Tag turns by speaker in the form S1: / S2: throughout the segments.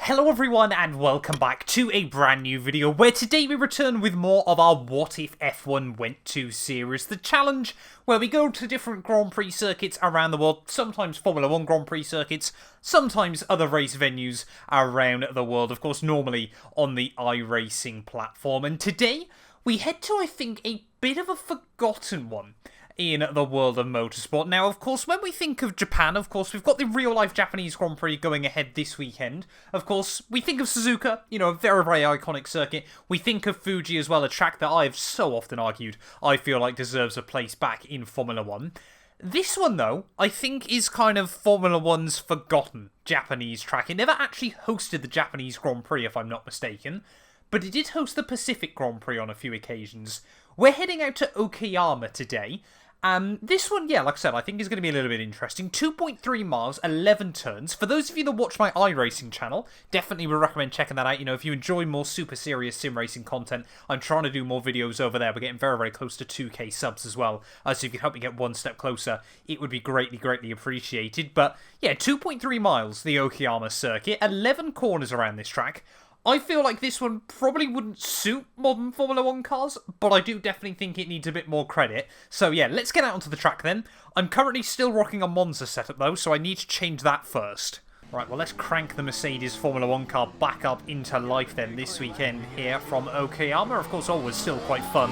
S1: Hello everyone and welcome back to a brand new video where today we return with more of our What If F1 Went To series. The challenge where we go to different Grand Prix circuits around the world, sometimes Formula 1 Grand Prix circuits, sometimes other race venues around the world, of course normally on the iRacing platform. And today we head to, I think, a bit of a forgotten one in the world of motorsport. Now, of course, when we think of Japan, of course, we've got the real-life Japanese Grand Prix going ahead this weekend. Of course, we think of Suzuka, you know, a very, very iconic circuit. We think of Fuji as well, a track that I've so often argued I feel like deserves a place back in Formula 1. This one, though, I think is kind of Formula 1's forgotten Japanese track. It never actually hosted the Japanese Grand Prix, if I'm not mistaken, but it did host the Pacific Grand Prix on a few occasions. We're heading out to Okayama today. This one, yeah, like I said, I think is going to be a little bit interesting. 2.3 miles, 11 turns. For those of you that watch my iRacing channel, definitely would recommend checking that out. You know, if you enjoy more super serious sim racing content, I'm trying to do more videos over there. We're getting very, very close to 2k subs as well. So if you could help me get one step closer, it would be greatly, greatly appreciated. But yeah, 2.3 miles, the Okayama circuit, 11 corners around this track. I feel like this one probably wouldn't suit modern Formula 1 cars, but I do definitely think it needs a bit more credit. So yeah, let's get out onto the track then. I'm currently still rocking a Monza setup though, so I need to change that first. Right, well let's crank the Mercedes Formula 1 car back up into life then this weekend here from Okayama. Of course, always still quite fun.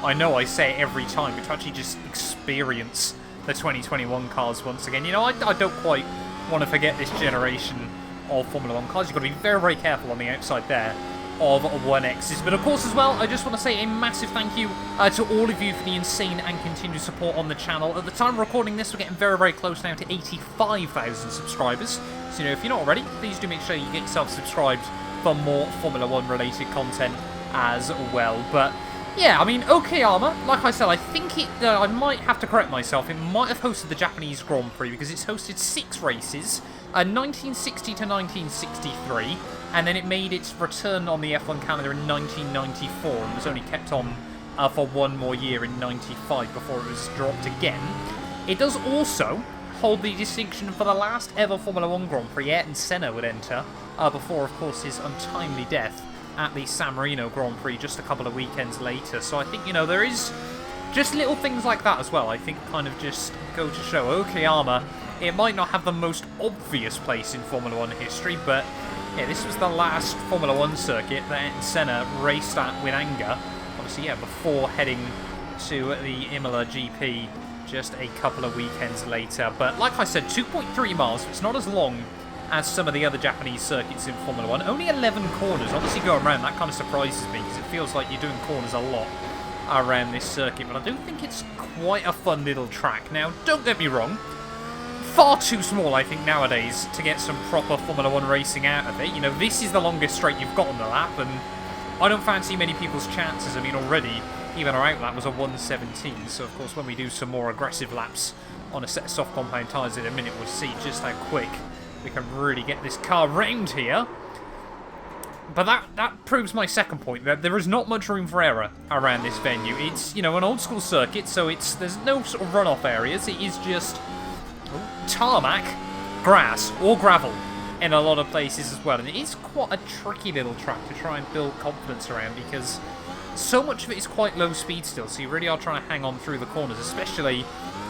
S1: I know I say it every time, but to actually just experience the 2021 cars once again. You know, I don't quite want to forget this generation of Formula 1 cars. You've got to be very, very careful on the outside there of 1Xs. But of course as well, I just want to say a massive thank you to all of you for the insane and continued support on the channel. At the time of recording this, we're getting very, very close now to 85,000 subscribers. So, you know, if you're not already, please do make sure you get yourself subscribed for more Formula 1 related content as well. But yeah, I mean, Okayama, like I said, I think I might have to correct myself. It might have hosted the Japanese Grand Prix because it's hosted 6 races, 1960 to 1963, and then it made its return on the F1 calendar in 1994 and was only kept on for one more year in 95 before it was dropped again. It does also hold the distinction for the last ever Formula 1 Grand Prix Ayrton Senna would enter, before, of course, his untimely death at the San Marino Grand Prix just a couple of weekends later. So I think, you know, there is just little things like that as well. I think kind of just go to show Okayama, it might not have the most obvious place in Formula 1 history, but yeah, this was the last Formula 1 circuit that Ayrton Senna raced at with anger. Obviously, yeah, before heading to the Imola GP just a couple of weekends later. But like I said, 2.3 miles, so it's not as long as some of the other Japanese circuits in Formula 1. Only 11 corners. Honestly, going around, that kind of surprises me because it feels like you're doing corners a lot around this circuit. But I do think it's quite a fun little track. Now, don't get me wrong, far too small, I think, nowadays to get some proper Formula 1 racing out of it. You know, this is the longest straight you've got on the lap, and I don't fancy many people's chances. I mean, already, even our outlap was a 1:17, so of course when we do some more aggressive laps on a set of soft compound tyres in a minute, we'll see just how quick we can really get this car round here. But that proves my second point, that there is not much room for error around this venue. It's, you know, an old school circuit, so there's no sort of runoff areas. It is just tarmac, grass, or gravel in a lot of places as well. And it is quite a tricky little track to try and build confidence around because so much of it is quite low speed still, so you really are trying to hang on through the corners, especially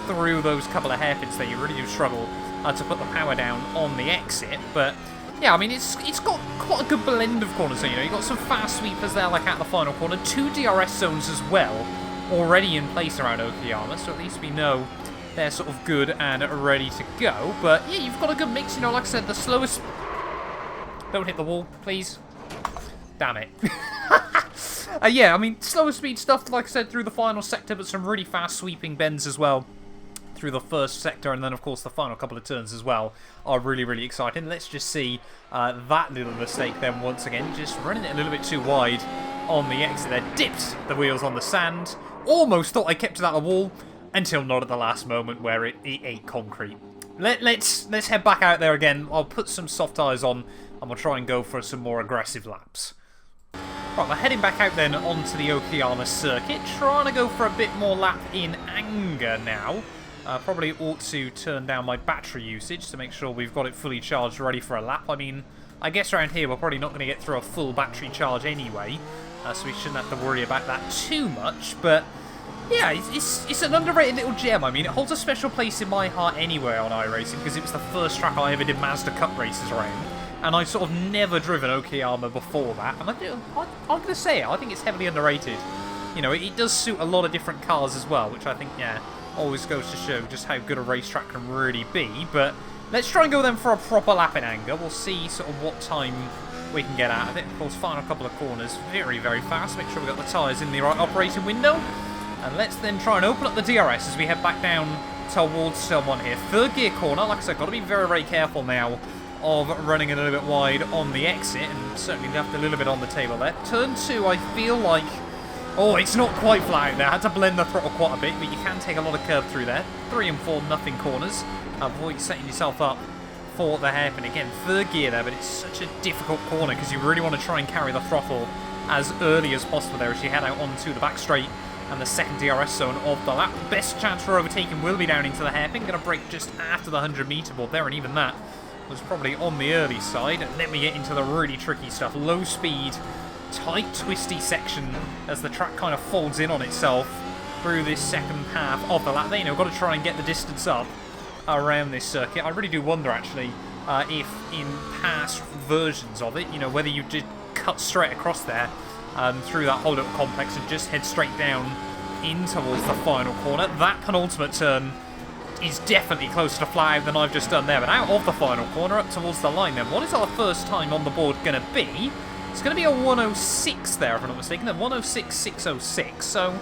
S1: through those couple of hairpins there. You really do struggle to put the power down on the exit. But yeah, I mean, it's got quite a good blend of corners. So, you know, you've got some fast sweepers there, like at the final corner, 2 DRS zones as well already in place around Okayama, so at least we know they're sort of good and ready to go. But yeah, you've got a good mix. You know, like I said, the slowest... Don't hit the wall, please. Damn it. Yeah, I mean, slower speed stuff, like I said, through the final sector, but some really fast sweeping bends as well through the first sector, and then of course the final couple of turns as well are really, really exciting. Let's just see that little mistake then once again, just running it a little bit too wide on the exit there. Dipped the wheels on the sand. Almost thought I kept it out of the wall, until not at the last moment where it ate concrete. Let's head back out there again. I'll put some soft tyres on and we'll try and go for some more aggressive laps. Right, we're heading back out then onto the Okayama circuit, trying to go for a bit more lap in anger now. Probably ought to turn down my battery usage to make sure we've got it fully charged ready for a lap. I mean, I guess around here we're probably not going to get through a full battery charge anyway, so we shouldn't have to worry about that too much. But yeah, it's an underrated little gem. I mean, it holds a special place in my heart anyway on iRacing, because it was the first track I ever did Mazda Cup races around, and I've sort of never driven Okayama before that. And I'm going to say it, I think it's heavily underrated. You know, it does suit a lot of different cars as well, which I think, yeah, always goes to show just how good a racetrack can really be. But let's try and go then for a proper lapping anger. We'll see sort of what time we can get out of it. Of course, final couple of corners very, very fast. Make sure we've got the tyres in the right operating window. And let's then try and open up the DRS as we head back down towards turn 1 here. Third gear corner. Like I said, got to be very, very careful now of running a little bit wide on the exit, and certainly left a little bit on the table there. Turn 2, I feel like... Oh, it's not quite flat out there. I had to blend the throttle quite a bit, but you can take a lot of curb through there. 3 and 4, nothing corners. Avoid setting yourself up for the hairpin. Again, third gear there, but it's such a difficult corner because you really want to try and carry the throttle as early as possible there as you head out onto the back straight and the second DRS zone of the lap. Best chance for overtaking will be down into the hairpin. Going to brake just after the 100-metre board there, and even that was probably on the early side. And then we get into the really tricky stuff. Low speed, tight, twisty section as the track kind of folds in on itself through this second half of the lap. There, you know, got to try and get the distance up around this circuit. I really do wonder, actually, if in past versions of it, you know, whether you did cut straight across there through that whole little complex and just head straight down in towards the final corner. That penultimate turn is definitely closer to flat out than I've just done there, but out of the final corner up towards the line then. What is our first time on the board going to be? It's going to be a 106 there, if I'm not mistaken, a 106.606, so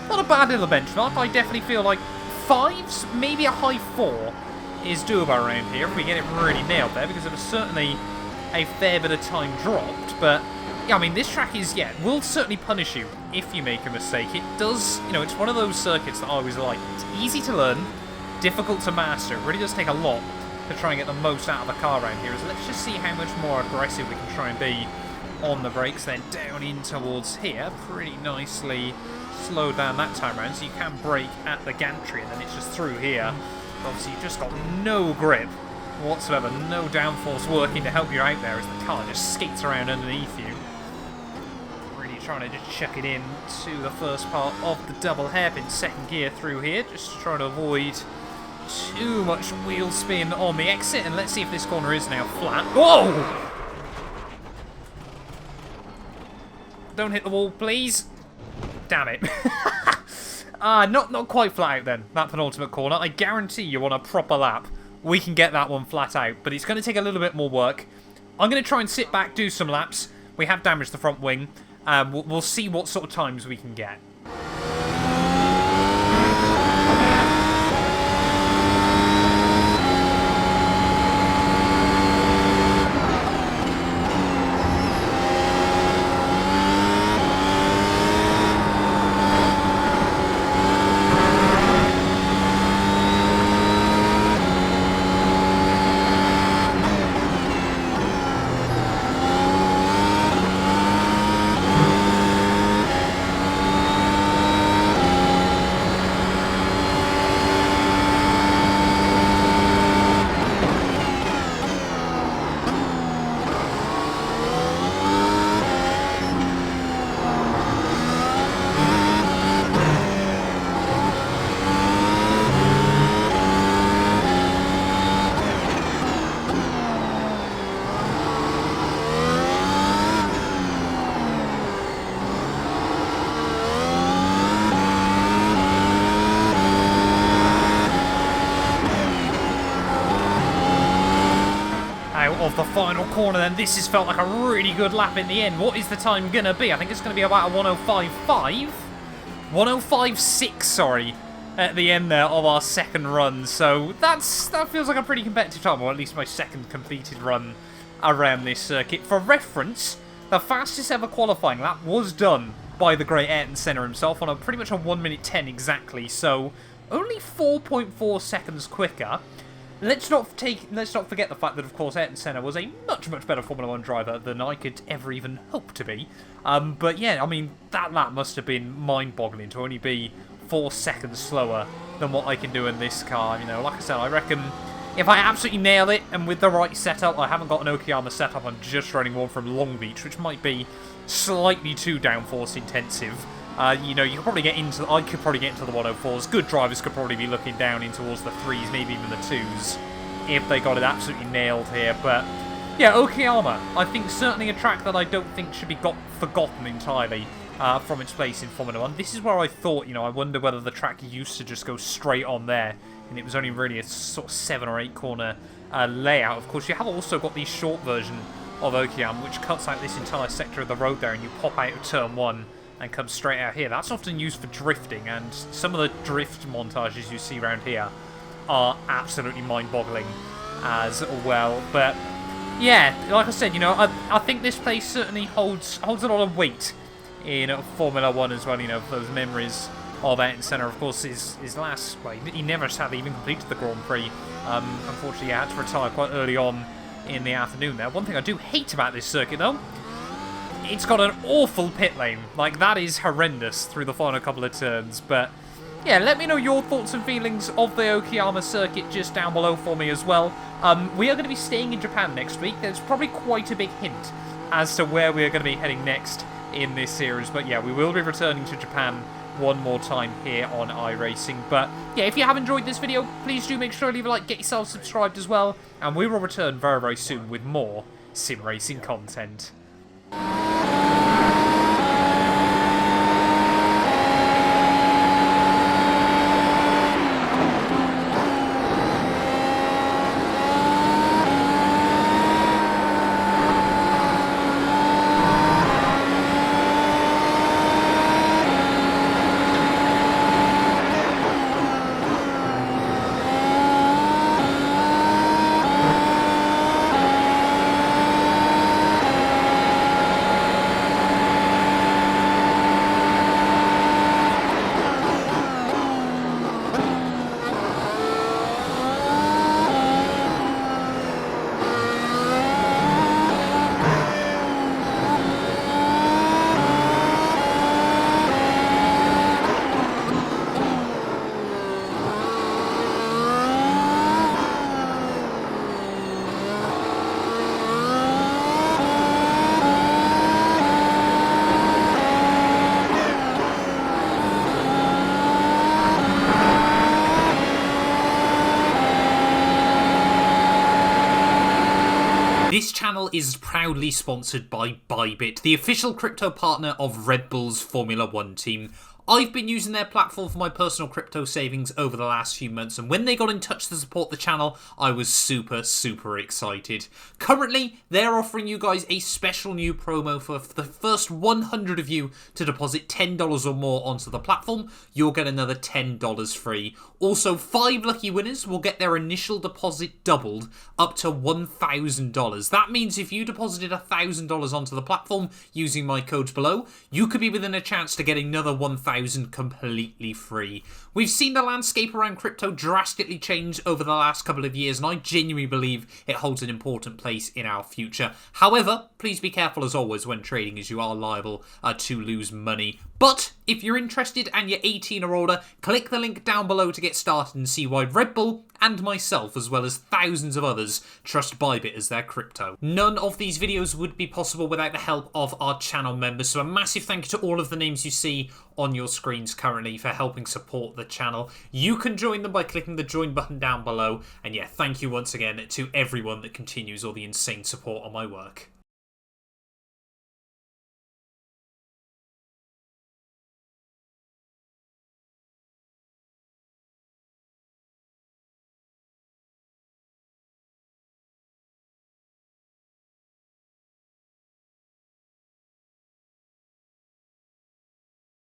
S1: not a bad little benchmark. I definitely feel like 5s, maybe a high 4 is doable around here if we get it really nailed there, because it was certainly a fair bit of time dropped. But yeah, I mean, this track is, yeah, will certainly punish you if you make a mistake. It does, you know, it's one of those circuits that I always like. It's easy to learn, difficult to master. It really does take a lot to try and get the most out of the car around here. So let's just see how much more aggressive we can try and be on the brakes. Then down in towards here, pretty nicely slowed down that time around, so you can brake at the gantry, and then it's just through here. Obviously, you've just got no grip whatsoever, no downforce working to help you out there as the car just skates around underneath you. Really trying to just chuck it in to the first part of the double hairpin, second gear through here, just trying to avoid too much wheel spin on the exit. And let's see if this corner is now flat. Whoa! Don't hit the wall, please. Damn it. Not quite flat out then, that penultimate corner. I guarantee you on a proper lap, we can get that one flat out, but it's going to take a little bit more work. I'm going to try and sit back, do some laps. We have damaged the front wing. We'll see what sort of times we can get. Of the final corner then. This has felt like a really good lap in the end. What is the time gonna be? I think it's gonna be about a 105.5, 105.6, sorry, at the end there of our second run. So that feels like a pretty competitive time, or at least my second completed run around this circuit. For reference, the fastest ever qualifying lap was done by the great Ayrton Senna himself on pretty much a 1 minute 10 exactly, so only 4.4 seconds quicker. Let's not forget the fact that, of course, Ayrton Senna was a much better Formula 1 driver than I could ever even hope to be. But yeah, I mean, that lap must have been mind-boggling to only be 4 seconds slower than what I can do in this car. You know, like I said, I reckon if I absolutely nail it, and with the right setup, I haven't got an Okayama setup, I'm just running one from Long Beach, which might be slightly too downforce intensive. You know, you could probably get into I could probably get into the 104s. Good drivers could probably be looking down in towards the 3s, maybe even the 2s, if they got it absolutely nailed here. But yeah, Okayama, I think certainly a track that I don't think should be forgotten entirely from its place in Formula 1. This is where I thought, you know, I wonder whether the track used to just go straight on there, and it was only really a sort of 7 or 8 corner layout. Of course, you have also got the short version of Okayama, which cuts out this entire sector of the road there, and you pop out of turn 1 and come straight out here. That's often used for drifting, and some of the drift montages you see around here are absolutely mind-boggling as well. But yeah, like I said, you know, I think this place certainly holds a lot of weight in Formula 1 as well. You know, those memories of Ayrton Senna. Of course, his last, well, he never sadly even completed the Grand Prix. Unfortunately, he had to retire quite early on in the afternoon there. One thing I do hate about this circuit, though, it's got an awful pit lane. Like, that is horrendous through the final couple of turns. But yeah, let me know your thoughts and feelings of the Okayama circuit just down below for me as well. We are going to be staying in Japan next week. There's probably quite a big hint as to where we are going to be heading next in this series. But yeah, we will be returning to Japan one more time here on iRacing. But yeah, if you have enjoyed this video, please do make sure to leave a like, get yourself subscribed as well, and we will return very, very soon with more sim racing content. This channel is proudly sponsored by Bybit, the official crypto partner of Red Bull's Formula 1 team. I've been using their platform for my personal crypto savings over the last few months, and when they got in touch to support the channel, I was super excited. Currently, they're offering you guys a special new promo for the first 100 of you to deposit $10 or more onto the platform. You'll get another $10 free. Also, 5 lucky winners will get their initial deposit doubled up to $1,000. That means if you deposited $1,000 onto the platform using my codes below, you could be within a chance to get another $1,000 completely free. We've seen the landscape around crypto drastically change over the last couple of years, and I genuinely believe it holds an important place in our future. However, please be careful as always when trading, as you are liable to lose money. But if you're interested and you're 18 or older, click the link down below to get started and see why Red Bull and myself, as well as thousands of others, trust Bybit as their crypto. None of these videos would be possible without the help of our channel members, so a massive thank you to all of the names you see on your screens currently for helping support the channel. You can join them by clicking the join button down below, and yeah, thank you once again to everyone that continues all the insane support on my work.